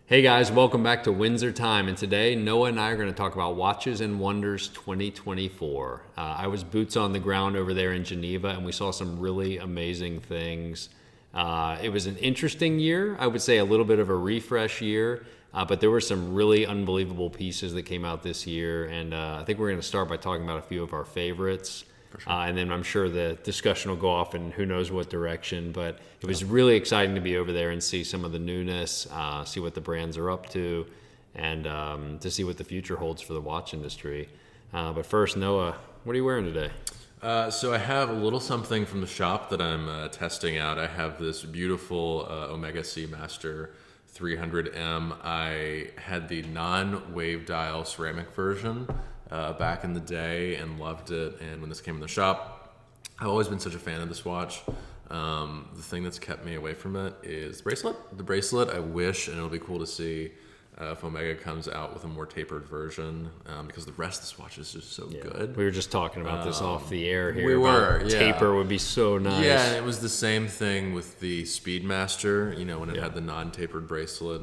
Hey guys, welcome back to WindsorTime, and today Noah and I are going to talk about Watches and Wonders 2024. I was boots on the ground over there in Geneva, and we saw some really amazing things. It was an interesting year, I would say a little bit of a refresh year, but there were some really unbelievable pieces that came out this year, and I think we're going to start by talking about a few of our favorites. Sure. And then I'm sure the discussion will go off in who knows what direction, but it was really exciting to be over there and see some of the newness, see what the brands are up to, and to see what the future holds for the watch industry. But first, Noah, what are you wearing today? So I have a little something from the shop that I'm testing out. I have this beautiful Omega Seamaster 300M. I had the non-wave dial ceramic version back in the day and loved it. And when this came in the shop, I've always been such a fan of this watch. The thing that's kept me away from it is the bracelet. The bracelet, I wish, and it'll be cool to see if Omega comes out with a more tapered version, because the rest of this watch is just so good. We were just talking about this off the air here. We were, yeah. Taper would be so nice. Yeah, and it was the same thing with the Speedmaster, when it had the non-tapered bracelet.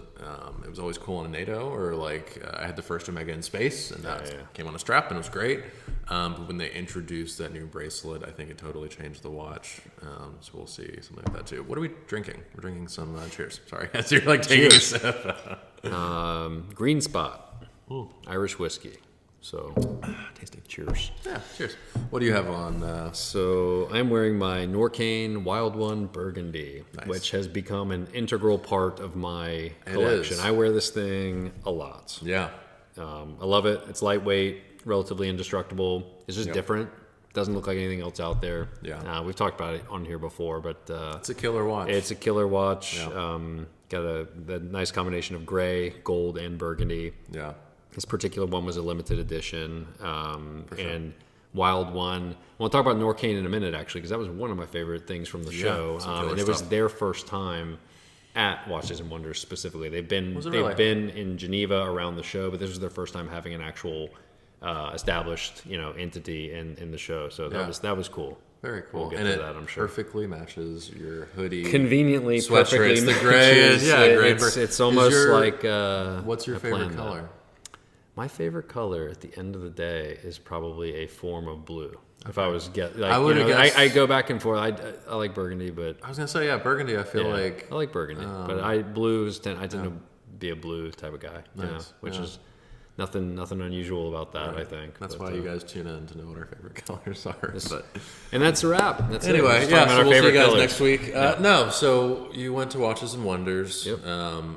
It was always cool on a NATO, or I had the first Omega in space, and that came on a strap, and it was great. But when they introduced that new bracelet, I think it totally changed the watch. So we'll see something like that too. What are we drinking? We're drinking some, cheers. Sorry, so you're taking a sip. Green Spot, Irish whiskey. So, tasty. Cheers. Yeah, cheers. What do you have on? So I'm wearing my Norqain Wild One Burgundy, which has become an integral part of my collection. I wear this thing a lot. Yeah. I love it. It's lightweight, relatively indestructible. It's just different. Doesn't look like anything else out there. Yeah. We've talked about it on here before, but it's a killer watch. It's a killer watch. Yeah. Got the nice combination of gray, gold, and burgundy. Yeah. This particular one was a limited edition. Sure. And Wild One. We'll talk about Norqain in a minute, actually, because that was one of my favorite things from the show. And it was their first time at Watches and Wonders specifically. They've been in Geneva around the show, but this was their first time having an actual established entity in the show. So that was cool. Very cool. We'll get and to it that, I'm sure. Perfectly matches your hoodie. Conveniently, sweatshirt. perfectly It's the gray. It's almost like what's your favorite color? My favorite color at the end of the day is probably a form of blue. If I was I go back and forth. I like burgundy, but I was gonna say burgundy. I feel like I like burgundy, but I tend to be a blue type of guy. Nice. Which is nothing unusual about that. I think that's why you guys tune in to know what our favorite colors are. And that's a wrap. That's anyway. So we'll see you guys next week. No, so you went to Watches and Wonders. Yep.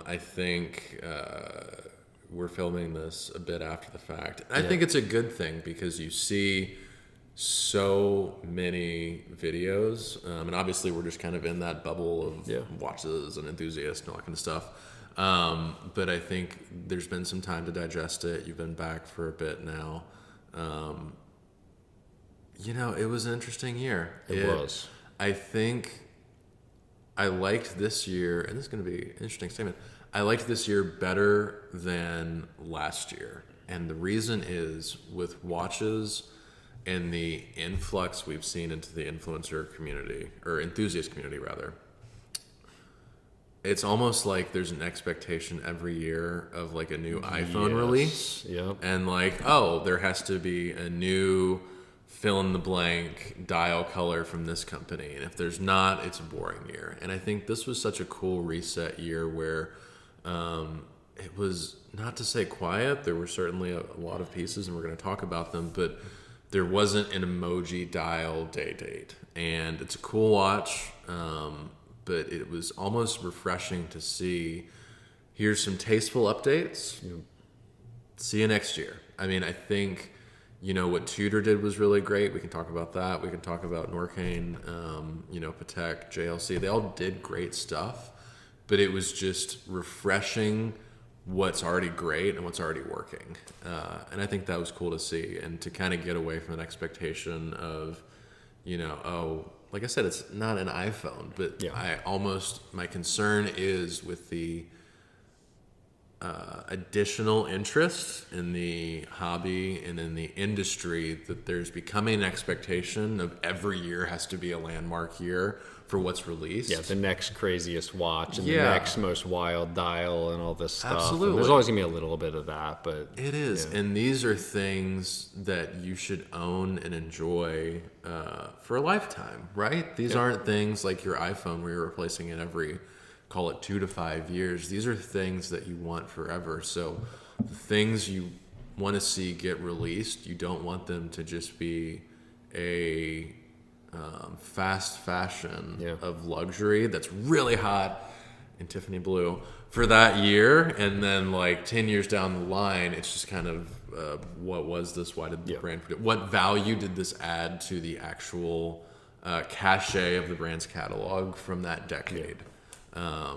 I think. We're filming this a bit after the fact. I think it's a good thing because you see so many videos, and obviously we're just kind of in that bubble of watches and enthusiasts and all that kind of stuff. But I think there's been some time to digest it. You've been back for a bit now. It was an interesting year. It was. I think I liked this year, and this is going to be an interesting statement. I liked this year better than last year. And the reason is with watches and the influx we've seen into the influencer community, or enthusiast community rather, it's almost like there's an expectation every year of a new iPhone release. Yep. And there has to be a new fill in the blank dial color from this company. And if there's not, it's a boring year. And I think this was such a cool reset year where it was, not to say quiet, there were certainly a lot of pieces and we're going to talk about them, but there wasn't an emoji dial date. And it's a cool watch, but it was almost refreshing to see, here's some tasteful updates. See you next year. I mean, I think, what Tudor did was really great. We can talk about that. We can talk about Norqain, Patek, JLC. They all did great stuff. But it was just refreshing what's already great and what's already working. And I think that was cool to see and to kind of get away from an expectation of, like I said, it's not an iPhone, but my concern is with the additional interest in the hobby and in the industry that there's becoming an expectation of every year has to be a landmark year for what's released. Yeah, the next craziest watch and the Yeah. next most wild dial and all this stuff. Absolutely. And there's always going to be a little bit of that, but... It is. Yeah. And these are things that you should own and enjoy for a lifetime, right? These aren't things like your iPhone where you're replacing it every, call it 2 to 5 years. These are things that you want forever. So the things you want to see get released, you don't want them to just be a fast fashion of luxury that's really hot in Tiffany blue for that year, and then like 10 years down the line, it's just kind of what was this? Why did the brand produce? What value did this add to the actual cachet of the brand's catalog from that decade? I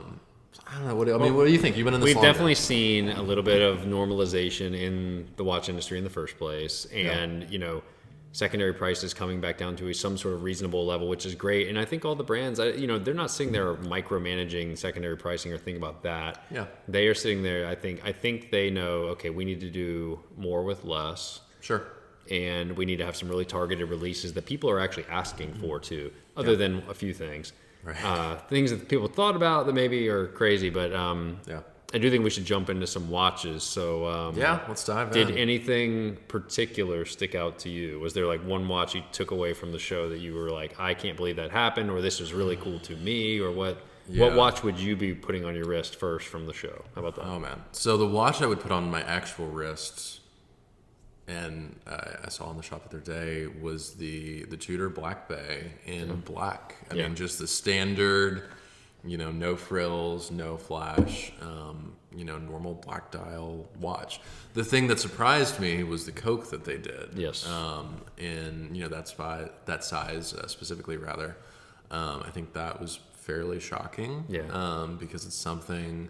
don't know. What do you think? You've been in this We've longer. definitely seen a little bit of normalization in the watch industry in the first place, and you know, secondary prices coming back down to some sort of reasonable level, which is great. And I think all the brands, you know, they're not sitting there micromanaging secondary pricing or thinking about that. Yeah. They are sitting there. I think they know, okay, we need to do more with less. Sure. And we need to have some really targeted releases that people are actually asking for too, other than a few things. Right. Things that people thought about that maybe are crazy, but Yeah. I do think we should jump into some watches. So Let's dive did in. anything particular stick out to you? Was there like one watch you took away from the show that you were like, I can't believe that happened, or this was really cool to me, or what? Yeah. What watch would you be putting on your wrist first from the show? How about that? Oh man! So the watch I would put on my actual wrist, and I saw in the shop the other day, was the Tudor Black Bay in black. I mean, just the standard, you know, no frills, no flash, you know, normal black dial watch. The thing that surprised me was the Coke that they did. Yes. In you know that size specifically rather. I think that was fairly shocking. Yeah. Because it's something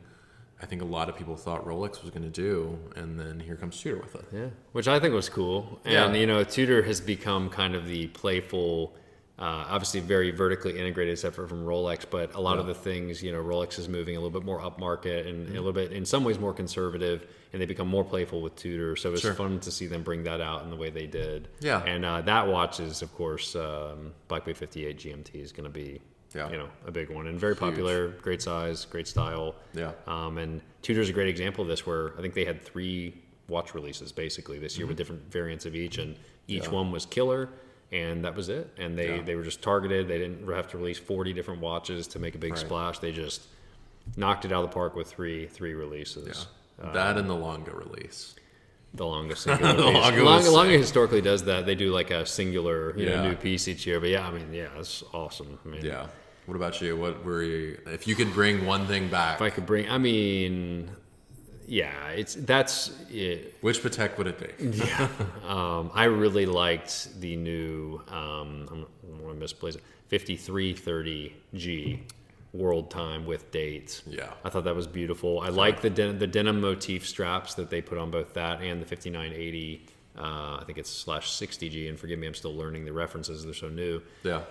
I think a lot of people thought Rolex was going to do, and then here comes Tudor with it. Yeah, which I think was cool. And, you know, Tudor has become kind of the playful, obviously very vertically integrated except for from Rolex, but a lot of the things, you know, Rolex is moving a little bit more upmarket and a little bit, in some ways, more conservative, and they become more playful with Tudor. So it's fun to see them bring that out in the way they did. Yeah. And that watch is, of course, Black Bay 58 GMT is going to be, you know, a big one and very popular, great size, great style. Yeah. And Tudor's a great example of this, where I think they had 3 watch releases basically this year with different variants of each, and each one was killer, and that was it. And they were just targeted. They didn't have to release 40 different watches to make a big splash. They just knocked it out of the park with three releases. Yeah. That and the Longa release. The longest singular The piece. Longa was Longa historically does that. They do like a singular, you know, Yeah. new piece each year. But yeah, I mean, yeah, it's awesome. I mean, Yeah. What about you? What were you? If you could bring one thing back, if I could bring, I mean, yeah, that's it. which Patek would it be? I really liked the new, I don't want to misplace it, 5330G World Time with dates. Yeah. I thought that was beautiful. I like the denim motif straps that they put on both that and the 5980. I think it's /60G, and forgive me, I'm still learning the references. They're so new. Yeah.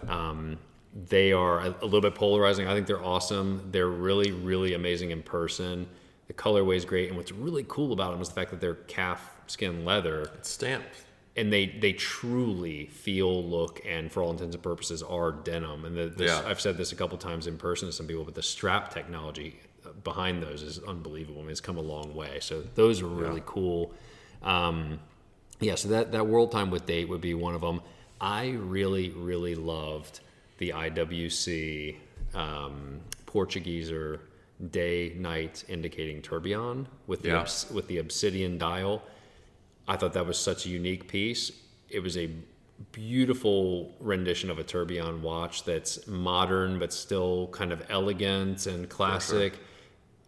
They are a little bit polarizing. I think they're awesome. They're really, really amazing in person. The colorway is great, and what's really cool about them is the fact that they're calf skin leather, It's stamped. and they truly feel, look, and for all intents and purposes are denim. And I've said this a couple times in person to some people, but the strap technology behind those is unbelievable. I mean, it's come a long way. So those are really cool. So that World Time with date would be one of them. I really, really loved the IWC Portugueser day-night indicating tourbillon with the obsidian dial. I thought that was such a unique piece. It was a beautiful rendition of a tourbillon watch that's modern but still kind of elegant and classic. For sure.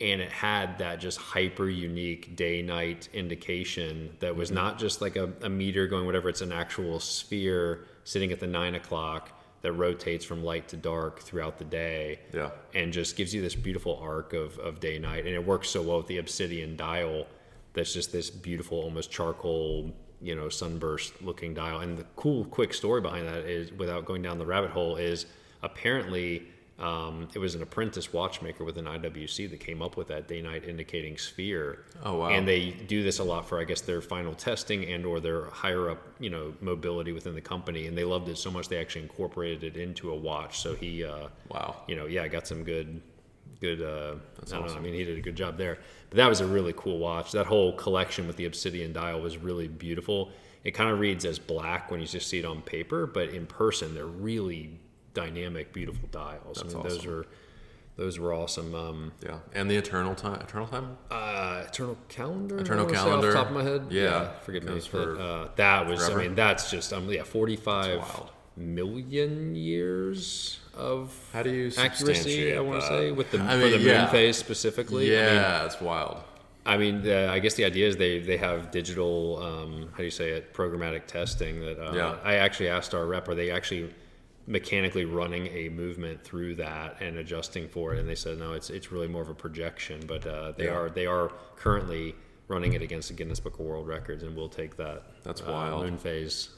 And it had that just hyper unique day-night indication that was not just like a meter going whatever. It's an actual sphere sitting at the 9 o'clock that rotates from light to dark throughout the day. Yeah. And just gives you this beautiful arc of day-night. And it works so well with the obsidian dial. That's just this beautiful, almost charcoal, you know, sunburst looking dial. And the cool, quick story behind that is, without going down the rabbit hole, is apparently It was an apprentice watchmaker within IWC that came up with that day-night indicating sphere. Oh, wow. And they do this a lot for, I guess, their final testing and or their higher up, mobility within the company. And they loved it so much they actually incorporated it into a watch. So he, Wow. Got some good. That's I don't know. awesome. I mean, he did a good job there. But that was a really cool watch. That whole collection with the obsidian dial was really beautiful. It kind of reads as black when you just see it on paper, but in person, they're really dynamic, beautiful dials. That's awesome. Those were awesome. Yeah, and the Eternal Time. Eternal Calendar. Eternal I wanna say Calendar. off the top of my head. Yeah, forgive me. goes for But, that was. forever. I mean, that's just 45 That's wild. million years of How do you accuracy. substantiate I want to that? say for the yeah. moon phase specifically. Yeah, it's wild. I mean, I guess the idea is they have digital, how do you say it, programmatic testing that I actually asked our rep, are they actually mechanically running a movement through that and adjusting for it? And they said, no, it's really more of a projection, but they are currently running it against the Guinness Book of World Records, and we'll take that That's wild. moon phase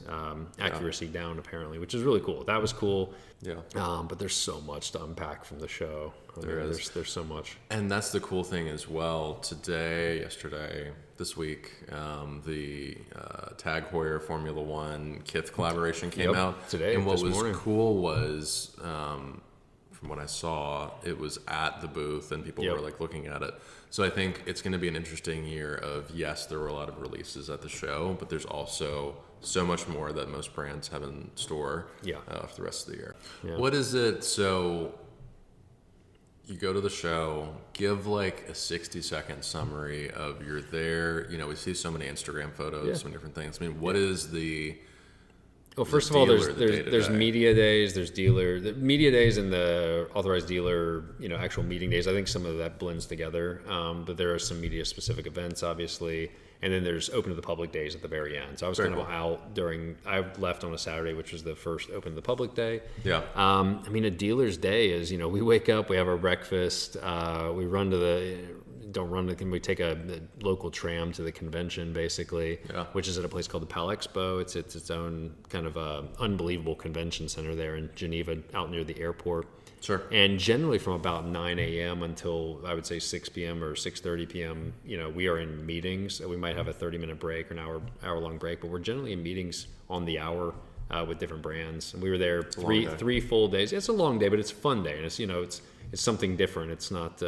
accuracy down apparently, which is really cool. That was cool. Yeah. But there's so much to unpack from the show. There is. There's so much. And that's the cool thing as well. Today, yesterday, this week, the Tag Heuer Formula One Kith collaboration came out. Today, and what this was morning. cool was, from what I saw, it was at the booth and people Yep. were like looking at it. So I think it's going to be an interesting year of, yes, there were a lot of releases at the show, but there's also so much more that most brands have in store for the rest of the year. Yeah. What is it? So you go to the show, give like a 60-second summary of you're there. We see so many Instagram photos, so many different things. I mean, what is the... Well, first of all, there's day-to-day? media days, there's the media days and the authorized dealer, actual meeting days. I think some of that blends together, but there are some media specific events, obviously, and then there's open to the public days at the very end. So I was Very kind cool. of out I left on a Saturday, which was the first open to the public day. Yeah. I mean, a dealer's day is, we wake up, we have our breakfast, we we take a local tram to the convention, basically, which is at a place called the Pal Expo. It's its own kind of unbelievable convention center there in Geneva, out near the airport. Sure. And generally from about 9 a.m. until, I would say, 6 p.m. or 6:30 p.m., we are in meetings. We might have a 30-minute break or an hour-long break, but we're generally in meetings on the hour with different brands. And we were there three full days. It's a long day, but it's a fun day. And it's something different. It's not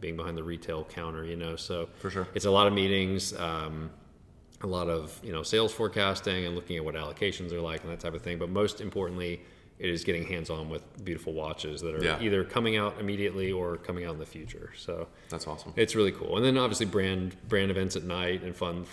being behind the retail counter, So For sure. It's a lot of meetings, a lot of sales forecasting and looking at what allocations are like and that type of thing. But most importantly, it is getting hands-on with beautiful watches that are either coming out immediately or coming out in the future. So That's awesome. it's really cool. And then obviously brand events at night and fun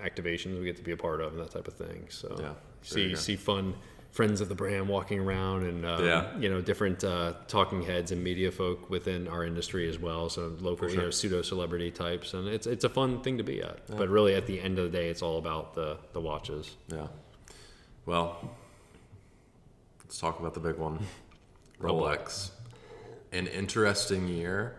activations we get to be a part of and that type of thing. So see fun friends of the brand walking around and different talking heads and media folk within our industry as well. So local pseudo celebrity types, and it's a fun thing to be at. But really, at the end of the day, it's all about the watches. Yeah. Well, let's talk about the big one, Rolex. An interesting year.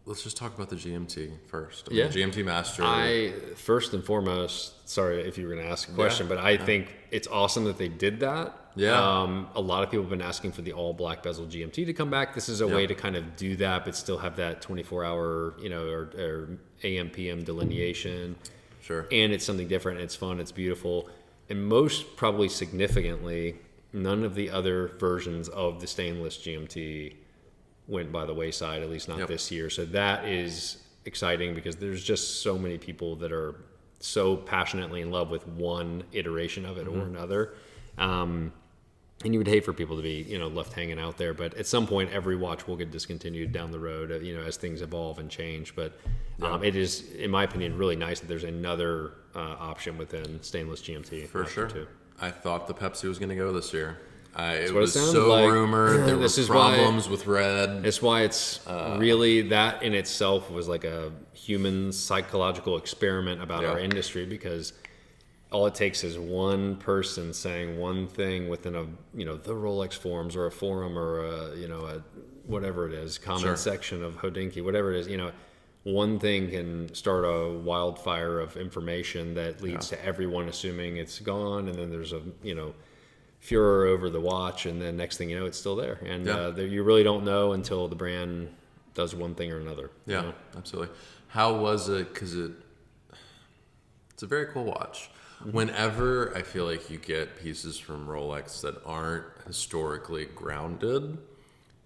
Let's just talk about the GMT first. GMT Master. First and foremost, sorry if you were going to ask a question, but I think it's awesome that they did that. Yeah. A lot of people have been asking for the all black bezel GMT to come back. This is a way to kind of do that, but still have that 24-hour, or AM PM delineation. Sure. And it's something different. It's fun. It's beautiful. And most probably significantly, none of the other versions of the stainless GMT went by the wayside, at least not this year. So that is exciting because there's just so many people that are so passionately in love with one iteration of it or another. And you would hate for people to be, left hanging out there. But at some point, every watch will get discontinued down the road, as things evolve and change. But it is, in my opinion, really nice that there's another option within stainless GMT. For sure. Too. I thought the Pepsi was going to go this year. It what it was sounded so like. rumored. There This were is problems with red. It's why it's really, that in itself was like a human psychological experiment about our industry, because all it takes is one person saying one thing within the Rolex forums or a forum or a whatever it is, comment section of Hodinkee, whatever it is, one thing can start a wildfire of information that leads to everyone assuming it's gone, and then there's furor over the watch, and then next thing you know, it's still there. And you really don't know until the brand does one thing or another. Yeah, you know? Absolutely. How was it? Because it's a very cool watch. Whenever I feel like you get pieces from Rolex that aren't historically grounded,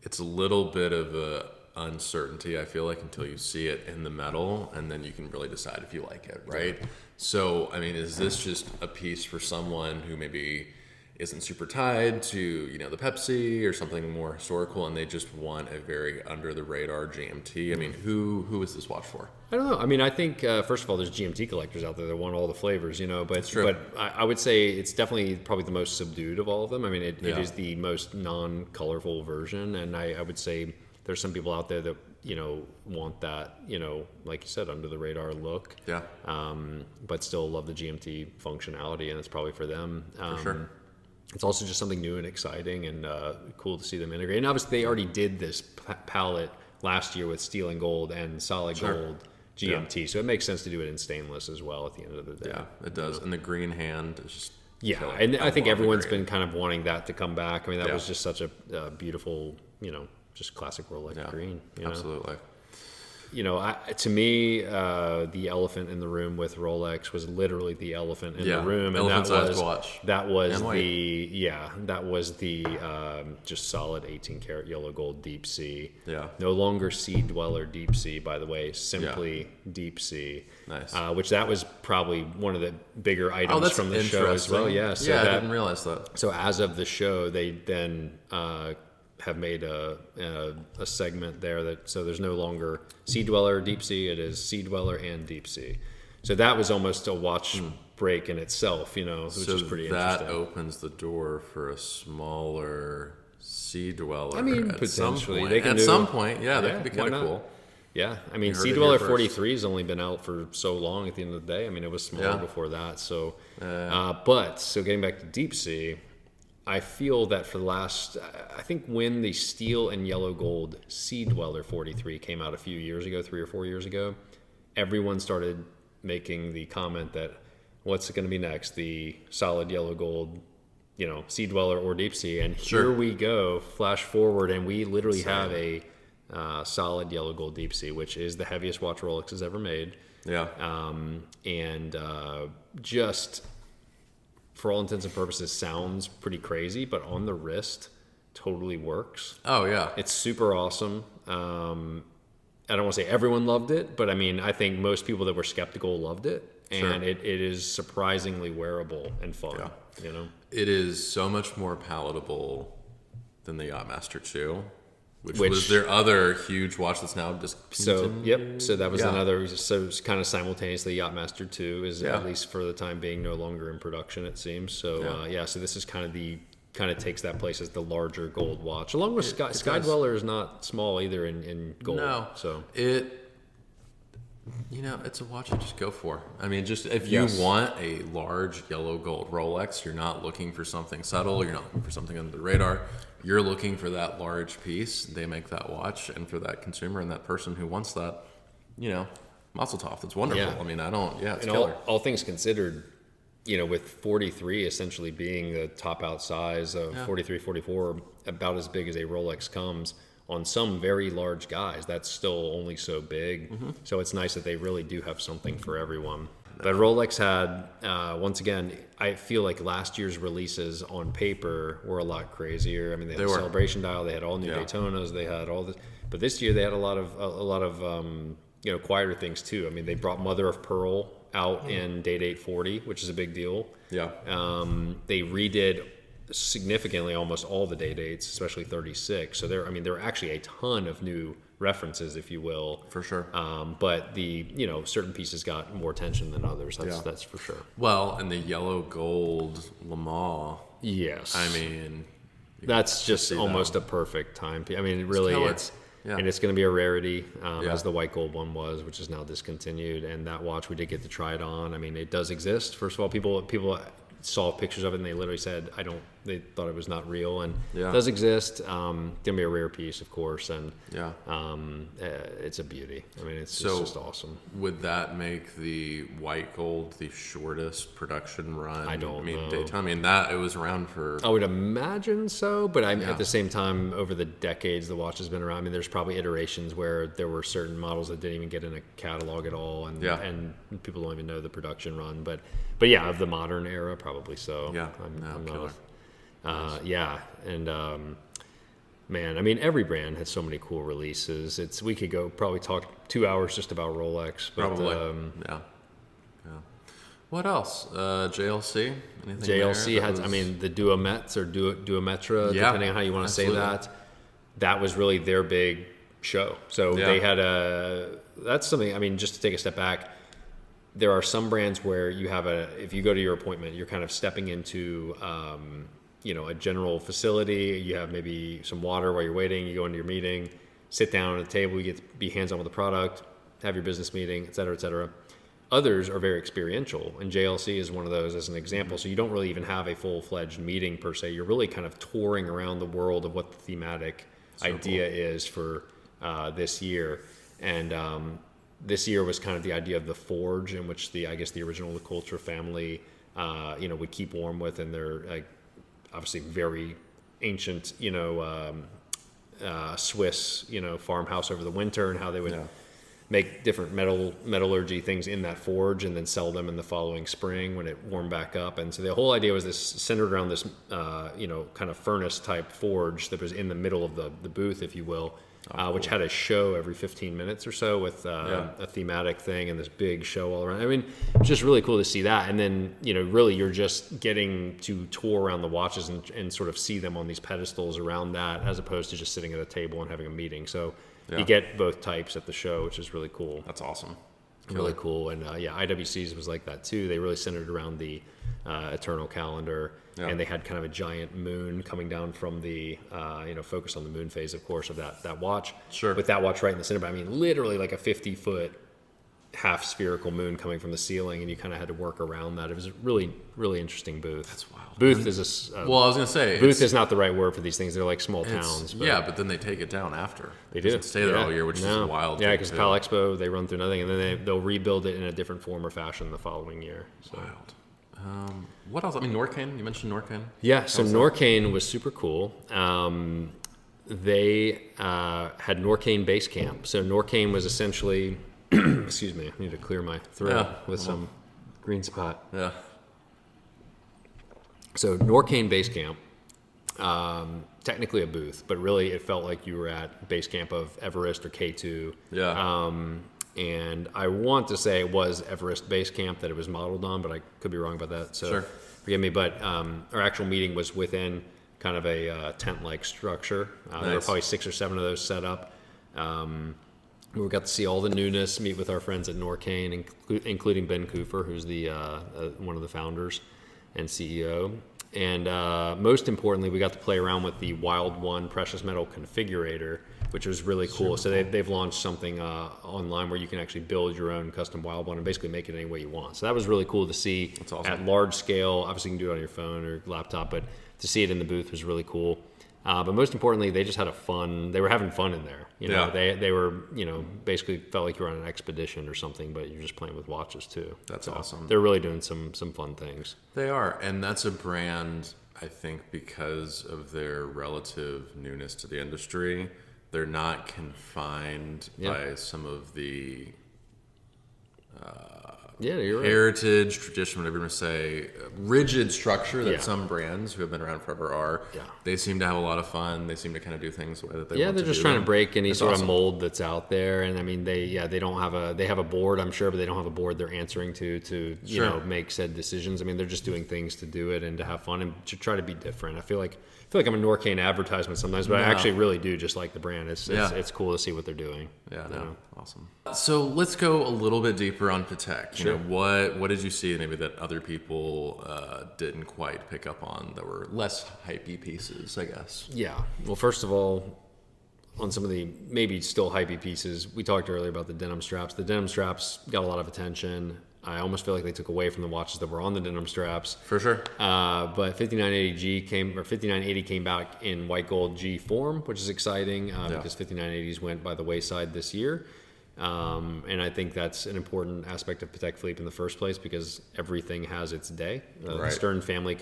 it's a little bit of a uncertainty, I feel like, until you see it in the metal, and then you can really decide if you like it, right? So, I mean, is this just a piece for someone who maybe isn't super tied to, you know, the Pepsi or something more historical, and they just want a very under the radar GMT? I mean, who is this watch for? I don't know. I mean, I think first of all, there's GMT collectors out there that want all the flavors, you know. But I would say it's definitely probably the most subdued of all of them. I mean, it is the most non-colorful version, and I would say there's some people out there that, you know, want that, you know, like you said, under the radar look. Yeah. But still love the GMT functionality, and it's probably for them. For sure. It's also just something new and exciting, and cool to see them integrate. And obviously, they already did this palette last year with steel and gold and solid gold GMT, so it makes sense to do it in stainless as well at the end of the day. Yeah, it does. And the green hand is just and I think everyone's been kind of wanting that to come back. I mean, that was just such a beautiful, you know, just classic Rolex green. You know? Absolutely. You know, to me, the elephant in the room with Rolex was literally the elephant in the room, and watch. That was the just solid 18 karat yellow gold deep sea. Yeah. No longer Sea Dweller deep sea, by the way, simply deep sea. Nice. Which that was probably one of the bigger items from the show as well. Yeah. So I didn't realize that. So as of the show, they then have made a segment there that, so there's no longer Sea Dweller deep sea, it is Sea Dweller and deep sea. So that was almost a watch break in itself, you know, which is pretty interesting. That opens the door for a smaller Sea Dweller. I mean, potentially they can at some point, that could be kind of cool. Yeah, I mean, Sea Dweller 43 has only been out for so long at the end of the day. I mean, it was smaller before that. So, so getting back to deep sea, I feel that for the last, I think when the steel and yellow gold Sea Dweller 43 came out a few years ago, 3 or 4 years ago, everyone started making the comment that what's it going to be next? The solid yellow gold, you know, Sea Dweller or deep sea. And here we go, flash forward, and we literally have a solid yellow gold deep sea, which is the heaviest watch Rolex has ever made. Yeah. Just, for all intents and purposes, sounds pretty crazy, but on the wrist, totally works. Oh, yeah. It's super awesome. I don't want to say everyone loved it, but I mean, I think most people that were skeptical loved it. And it is surprisingly wearable and fun, you know? It is so much more palatable than the Yachtmaster 2, which was their other huge watch that's now discontinued. So that was another. So it's kind of simultaneously, Yachtmaster 2 is at least for the time being no longer in production, it seems. So so this is kind of takes that place as the larger gold watch, along with Sky Dweller is not small either in gold. No, so it's a watch you just go for. I mean, just if you want a large yellow gold Rolex, you're not looking for something subtle. You're not looking for something under the radar. You're looking for that large piece. They make that watch, and for that consumer and that person who wants that, mazel tov. That's wonderful. Yeah. I mean, it's killer. All things considered, with 43 essentially being the top out size of 43, 44, about as big as a Rolex comes, on some very large guys, that's still only so big. Mm-hmm. So it's nice that they really do have something for everyone. But Rolex had, once again, I feel like last year's releases on paper were a lot crazier. I mean, they had a Celebration dial, they had all new Daytonas, they had all this. But this year they had a lot of quieter things too. I mean, they brought Mother of Pearl out in Date 840, which is a big deal. Yeah. They redid significantly almost all the day dates, especially 36. So there are actually a ton of new references, if you will. For sure. But the, certain pieces got more attention than others. That's for sure. Well, and the yellow gold Lamar. Yes. I mean, that's just almost a perfect time. I mean, and it's going to be a rarity, as the white gold one was, which is now discontinued. And that watch, we did get to try it on. I mean, it does exist. First of all, people saw pictures of it and they literally said, I don't they thought it was not real, and Yeah. it does exist. Gonna be a rare piece, of course, and Yeah. it's a beauty. I mean, it's So- just awesome. Would that make the white gold the shortest production run? I don't know. Daytime. I mean, that it was around for. I would imagine so, but Yeah. at the same time, over the decades the watch has been around. I mean, there's probably iterations where there were certain models that didn't even get in a catalog at all, and Yeah. and people don't even know the production run. But yeah, of the modern era, probably so. Yeah. I'm Killer. not. Yeah, and man, I mean, every brand has so many cool releases. We could go probably talk 2 hours just about Rolex. But, Probably. Yeah. What else? JLC. Anything JLC there? had, I mean, the Duomets or Duometra, Yeah, depending on how you want to say absolutely. that. That was really their big show. So Yeah. they had that's something, I mean, just to take a step back, there are some brands where you have if you go to your appointment, you're kind of stepping into, a general facility. You have maybe some water while you're waiting. You go into your meeting, sit down at a table, you get to be hands-on with the product, have your business meeting, et cetera, et cetera. Others are very experiential, and JLC is one of those as an example. So you don't really even have a full-fledged meeting per se. You're really kind of touring around the world of what the thematic idea is for this year. And this year was kind of the idea of the forge, in which the original LeCoultre family, would keep warm with, and they're obviously very ancient, Swiss, farmhouse over the winter, and how they would make different metallurgy things in that forge and then sell them in the following spring when it warmed back up. And so the whole idea was this centered around this, kind of furnace type forge that was in the middle of the booth, if you will, which had a show every 15 minutes or so with a thematic thing and this big show all around. I mean, it's just really cool to see that. And then, really you're just getting to tour around the watches and sort of see them on these pedestals around that, as opposed to just sitting at a table and having a meeting. So you get both types at the show, which is really cool. That's awesome. Really cool. And IWC's was like that too. They really centered around the eternal calendar, and they had kind of a giant moon coming down from the focus on the moon phase, of course, of that watch. Sure. With that watch right in the center, but I mean literally like a 50-foot half spherical moon coming from the ceiling, and you kind of had to work around that. It was a really, really interesting booth. That's wild. Booth is Well, I was gonna say booth is not the right word for these things. They're like small towns. but then they take it down after. They It do. doesn't stay there all year, which is wild. Yeah, thing, because too. Pal Expo, they run through nothing, and then they'll rebuild it in a different form or fashion the following year. So. Wild. What else? I mean, Norqain. You mentioned Norqain. Yeah, so Norqain was super cool. They had Norqain Base Camp. So Norqain was essentially, excuse me, I need to clear my throat with some green spot. Yeah. So Norqain Base Camp, technically a booth, but really it felt like you were at base camp of Everest or K2. Yeah. And I want to say it was Everest Base Camp that it was modeled on, but I could be wrong about that. So Sure. forgive me. But our actual meeting was within kind of a tent-like structure. There were Nice. probably 6 or 7 of those set up. We got to see all the newness, meet with our friends at Norqain, including Ben Cooper, who's the one of the founders and CEO. And most importantly, we got to play around with the Wild One precious metal configurator, which was really cool. So they've launched something online where you can actually build your own custom Wild One and basically make it any way you want. So that was really cool to see. That's awesome. At large scale. Obviously, you can do it on your phone or laptop, but to see it in the booth was really cool. But most importantly, they just had they were having fun in there. They were, basically felt like you were on an expedition or something, but you're just playing with watches too. That's awesome. They're really doing some fun things. They are, and that's a brand, I think, because of their relative newness to the industry, they're not confined by some of the you're right. heritage, tradition, whatever you want to say, rigid structure that Yeah. some brands who have been around forever are. Yeah. They seem to have a lot of fun. They seem to kind of do things the way that they want They're to just do trying them. to break any It's sort awesome. of mold that's out there. And I mean, they don't have they have a board, I'm sure, but they don't have a board they're answering to Sure. make said decisions. I mean, they're just doing things to do it and to have fun and to try to be different. I feel like I'm a Norqain advertisement sometimes, but I actually really do just like the brand. It's cool to see what they're doing. Yeah, awesome. So let's go a little bit deeper on Patek. Sure. What did you see maybe that other people didn't quite pick up on that were less hypey pieces, I guess? Yeah. Well, first of all, on some of the maybe still hypey pieces, we talked earlier about the denim straps. The denim straps got a lot of attention. I almost feel like they took away from the watches that were on the denim straps. For sure. But 5980 came back in white gold G form, which is exciting because 5980s went by the wayside this year. And I think that's an important aspect of Patek Philippe in the first place because everything has its day. The Stern family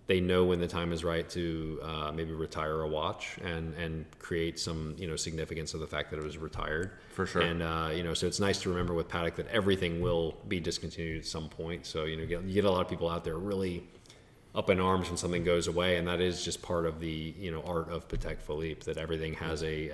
they know when the time is right to maybe retire a watch and create some significance of the fact that it was retired. For sure. And so it's nice to remember with Patek that everything will be discontinued at some point. So you get a lot of people out there really up in arms when something goes away, and that is just part of the art of Patek Philippe, that everything has a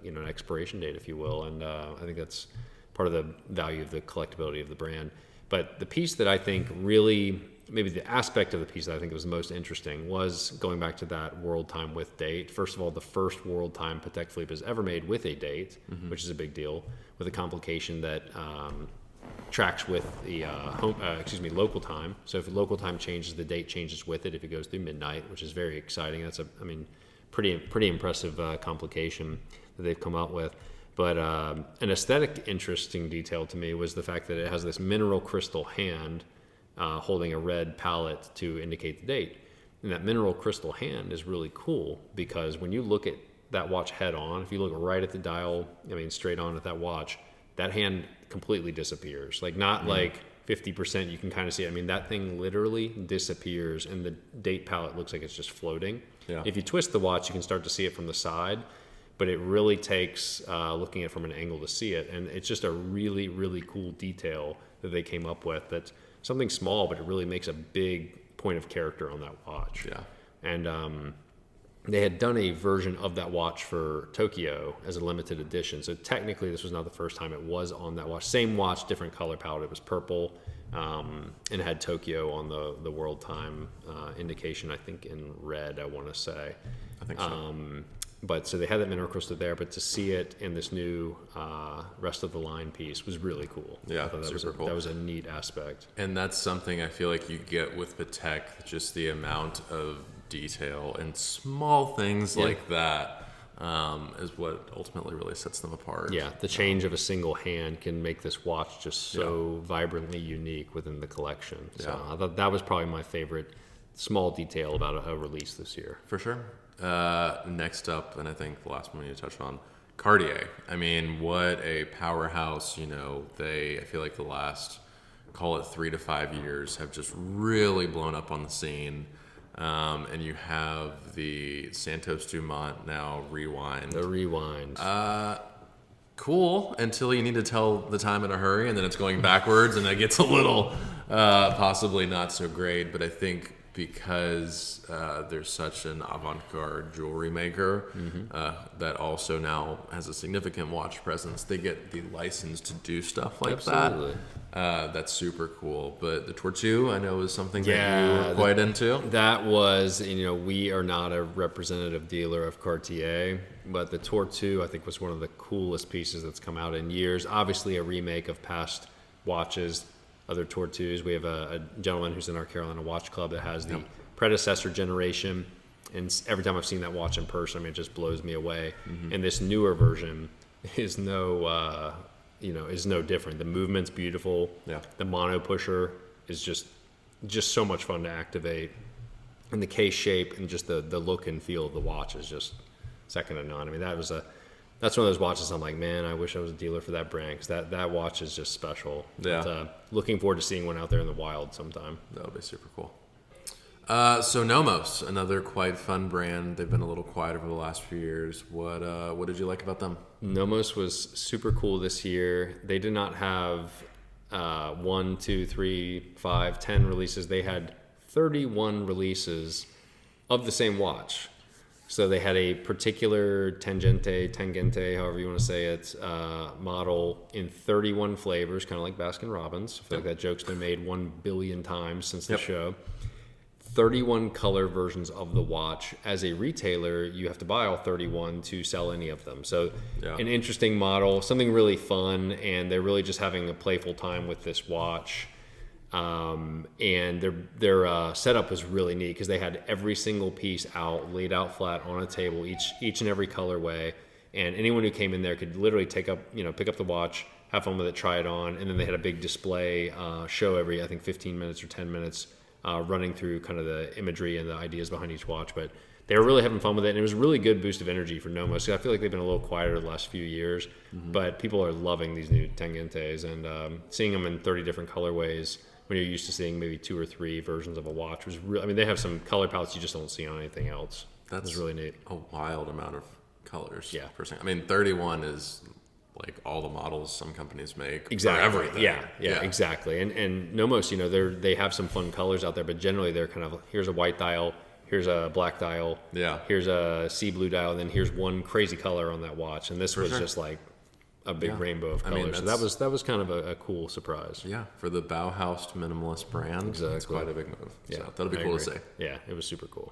an expiration date, if you will, and I think that's part of the value of the collectability of the brand. But the piece that I think really, maybe the aspect of the piece that I think was the most interesting was going back to that world time with date. First of all, the first world time Patek Philippe has ever made with a date, which is a big deal, with a complication that tracks with the local time. So if local time changes, the date changes with it if it goes through midnight, which is very exciting. That's pretty impressive complication that they've come up with. But an aesthetic interesting detail to me was the fact that it has this mineral crystal hand holding a red palette to indicate the date. And that mineral crystal hand is really cool because when you look at that watch head on, if you look right at the dial, straight on at that watch, that hand completely disappears. Like like 50%, you can kind of see it. That thing literally disappears and the date palette looks like it's just floating. Yeah. If you twist the watch, you can start to see it from the side, but it really takes looking at it from an angle to see it. And it's just a really, really cool detail that they came up with. That's something small, but it really makes a big point of character on that watch. Yeah. And they had done a version of that watch for Tokyo as a limited edition. So technically, this was not the first time it was on that watch. Same watch, different color palette. It was purple and it had Tokyo on the world time indication, I think in red, I want to say. I think so. But so they had that mineral crystal there, but to see it in this new rest of the line piece was really cool. Yeah, cool. That was a neat aspect. And that's something I feel like you get with Patek, just the amount of detail and small things like that is what ultimately really sets them apart. Yeah, the change of a single hand can make this watch just so vibrantly unique within the collection. So I thought that was probably my favorite small detail about a release this year. For sure. Next up, and I think the last one you touched on, Cartier. What a powerhouse. I feel like the last, call it 3 to 5 years, have just really blown up on the scene. And you have the Santos Dumont now Rewind. The Rewind. Cool, until you need to tell the time in a hurry, and then it's going backwards, and it gets a little possibly not so great. But I think because there's such an avant-garde jewelry maker that also now has a significant watch presence, they get the license to do stuff like that. That's super cool. But the Tortue, I know, is something that you were quite into. That was, we are not a representative dealer of Cartier, but the Tortue, I think, was one of the coolest pieces that's come out in years. Obviously, a remake of past watches, other Tortues. We have a gentleman who's in our Carolina Watch Club that has the predecessor generation, and every time I've seen that watch in person, it just blows me away. And this newer version is no different. The movement's beautiful. Yeah. The mono pusher is just so much fun to activate, and the case shape and just the look and feel of the watch is just second to none. That's one of those watches I'm like, man, I wish I was a dealer for that brand, because that watch is just special. Yeah. But, looking forward to seeing one out there in the wild sometime. That would be super cool. So Nomos, another quite fun brand. They've been a little quiet over the last few years. What did you like about them? Nomos was super cool this year. They did not have 1, 2, 3, 5, 10 releases. They had 31 releases of the same watch. So they had a particular tangente, however you want to say it, model in 31 flavors, kind of like Baskin Robbins. I feel like that joke's been made 1 billion times since the show. 31 color versions of the watch. As a retailer, you have to buy all 31 to sell any of them. So an interesting model, something really fun, and they're really just having a playful time with this watch. And their setup was really neat because they had every single piece laid out flat on a table, each and every colorway, and anyone who came in there could literally pick up the watch, have fun with it, try it on. And then they had a big display show every, I think, 15 minutes or 10 minutes, running through kind of the imagery and the ideas behind each watch. But they were really having fun with it, and it was a really good boost of energy for Nomos. So I feel like they've been a little quieter the last few years, but people are loving these new Tangentes, and seeing them in 30 different colorways when you're used to seeing maybe 2 or 3 versions of a watch was really, I mean, they have some color palettes you just don't see on anything else. That's really neat. A wild amount of colors. Yeah. I mean, 31 is like all the models some companies make. Exactly. For everything. Yeah, exactly. And Nomos, you know, they have some fun colors out there, but generally they're kind of, here's a white dial, here's a black dial, here's a sea blue dial, and then here's one crazy color on that watch. And this was just like a big rainbow of colors. I mean, so that was kind of a cool surprise. Yeah, for the Bauhaus minimalist brand, it's quite a big move. Yeah, so that'll be cool to see. Yeah, it was super cool.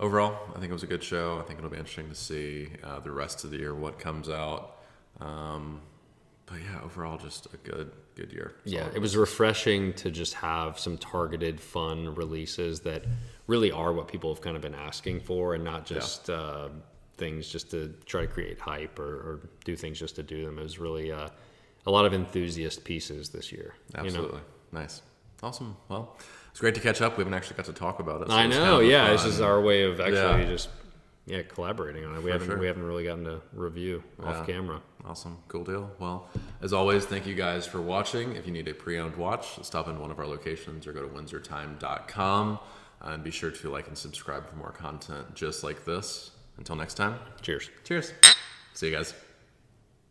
Overall, I think it was a good show. I think it'll be interesting to see the rest of the year, what comes out. But yeah, overall, just a good year. Yeah, it was refreshing to just have some targeted, fun releases that really are what people have kind of been asking for, and not just things just to try to create hype or do things just to do them. It was really a lot of enthusiast pieces this year. Absolutely. Nice. Awesome. Well, it's great to catch up. We haven't actually got to talk about it. So I know, yeah. This is our way of actually just collaborating on it. We haven't really gotten to review off camera. Awesome. Cool deal. Well, as always, thank you guys for watching. If you need a pre-owned watch, stop in one of our locations or go to WindsorTime.com. And be sure to like and subscribe for more content just like this. Until next time. Cheers. Cheers. See you guys.